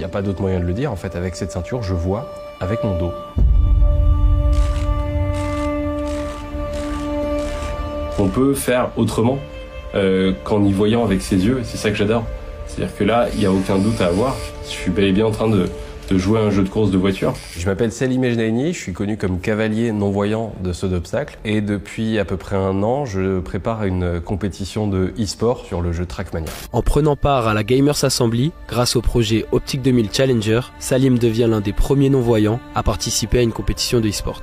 Il n'y a pas d'autre moyen de le dire, en fait, avec cette ceinture, je vois avec mon dos. On peut faire autrement qu'en y voyant avec ses yeux, c'est ça que j'adore. C'est-à-dire que là, il n'y a aucun doute à avoir, je suis bel et bien en train de jouer à un jeu de course de voiture. Je m'appelle Salim Ejnaini, je suis connu comme cavalier non-voyant de saut d'obstacles et depuis à peu près 1 an, je prépare une compétition de e-sport sur le jeu Trackmania. En prenant part à la Gamers Assembly, grâce au projet Optic 2000 Challenger, Salim devient l'un des premiers non-voyants à participer à une compétition de e-sport.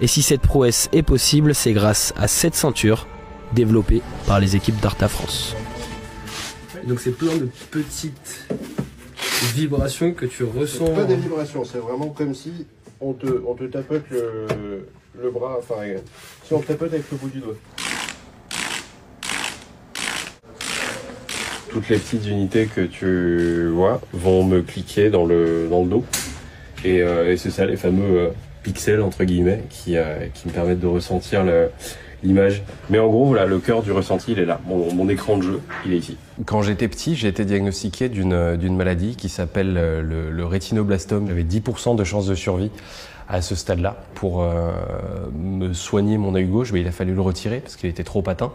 Et si cette prouesse est possible, c'est grâce à cette ceinture développée par les équipes d'Arta France. Donc c'est plein de petites vibrations que tu ressens. C'est pas des vibrations, c'est vraiment comme si on te tapote le bras, enfin si on te tapote avec le bout du doigt. Toutes les petites unités que tu vois vont me cliquer dans le dos et c'est ça les fameux pixels entre guillemets qui me permettent de ressentir l'image. Mais en gros, voilà, le cœur du ressenti, il est là. Mon écran de jeu, il est ici. Quand j'étais petit, j'ai été diagnostiqué d'une maladie qui s'appelle le rétinoblastome. J'avais 10% de chances de survie à ce stade-là. Pour me soigner mon œil gauche, il a fallu le retirer parce qu'il était trop atteint.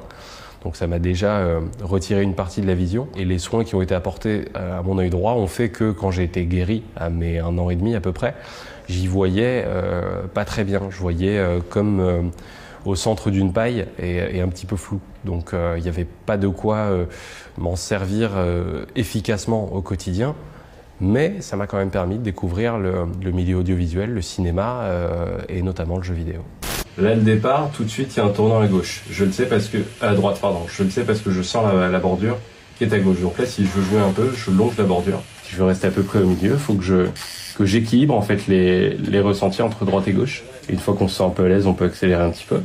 Donc ça m'a déjà retiré une partie de la vision. Et les soins qui ont été apportés à mon œil droit ont fait que quand j'ai été guéri, à mes 1 an et demi à peu près, j'y voyais pas très bien. Je voyais comme au centre d'une paille et un petit peu flou. Donc il n'y avait pas de quoi m'en servir efficacement au quotidien, mais ça m'a quand même permis de découvrir le milieu audiovisuel, le cinéma et notamment le jeu vidéo. Là, le départ, tout de suite, il y a un tournant à gauche. Je le sais parce que... à droite, pardon. Je le sais parce que je sens la bordure qui est à gauche. Donc là, si je veux jouer un peu, je longe la bordure. Si je veux rester à peu près au milieu, il faut que j'équilibre en fait les ressentis entre droite et gauche. Et une fois qu'on se sent un peu à l'aise, on peut accélérer un petit peu.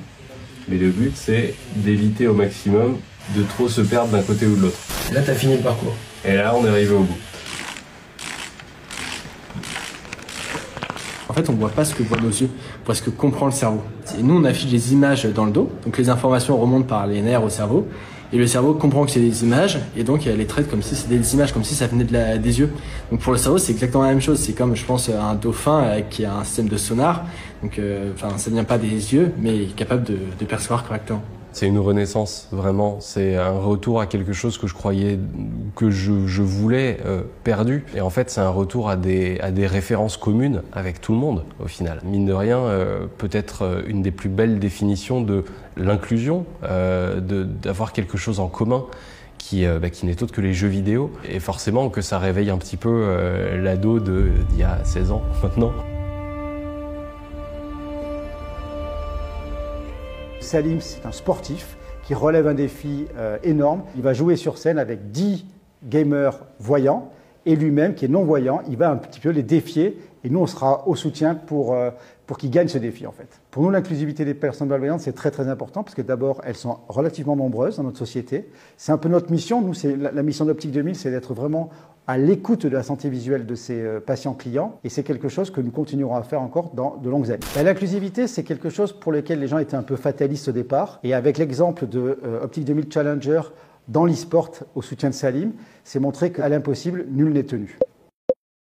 Mais le but, c'est d'éviter au maximum de trop se perdre d'un côté ou de l'autre. Là, tu as fini le parcours. Et là, on est arrivé au bout. En fait, on ne voit pas ce que voient nos yeux, on voit ce que comprend le cerveau. Et nous, on affiche des images dans le dos, donc les informations remontent par les nerfs au cerveau, et le cerveau comprend que c'est des images, et donc elle les traite comme si c'était des images, comme si ça venait des yeux. Donc pour le cerveau, c'est exactement la même chose. C'est comme, je pense, un dauphin qui a un système de sonar, donc ça ne vient pas des yeux, mais il est capable de percevoir correctement. C'est une renaissance, vraiment. C'est un retour à quelque chose que je croyais, que je voulais perdu. Et en fait, c'est un retour à des références communes avec tout le monde, au final. Mine de rien, peut-être une des plus belles définitions de l'inclusion, d'avoir quelque chose en commun qui n'est autre que les jeux vidéo. Et forcément que ça réveille un petit peu l'ado d'il y a 16 ans maintenant. Salim, c'est un sportif qui relève un défi énorme. Il va jouer sur scène avec 10 gamers voyants et lui-même, qui est non-voyant, il va un petit peu les défier et nous, on sera au soutien pour qu'ils gagnent ce défi, en fait. Pour nous, l'inclusivité des personnes malvoyantes, c'est très, très important parce que d'abord, elles sont relativement nombreuses dans notre société. C'est un peu notre mission. Nous, la mission d'Optic 2000, c'est d'être vraiment à l'écoute de la santé visuelle de ces patients clients et c'est quelque chose que nous continuerons à faire encore dans de longues années. L'inclusivité, c'est quelque chose pour lequel les gens étaient un peu fatalistes au départ et avec l'exemple de Optic 2000 Challenger dans l'e-sport au soutien de Salim, c'est montré qu'à l'impossible, nul n'est tenu.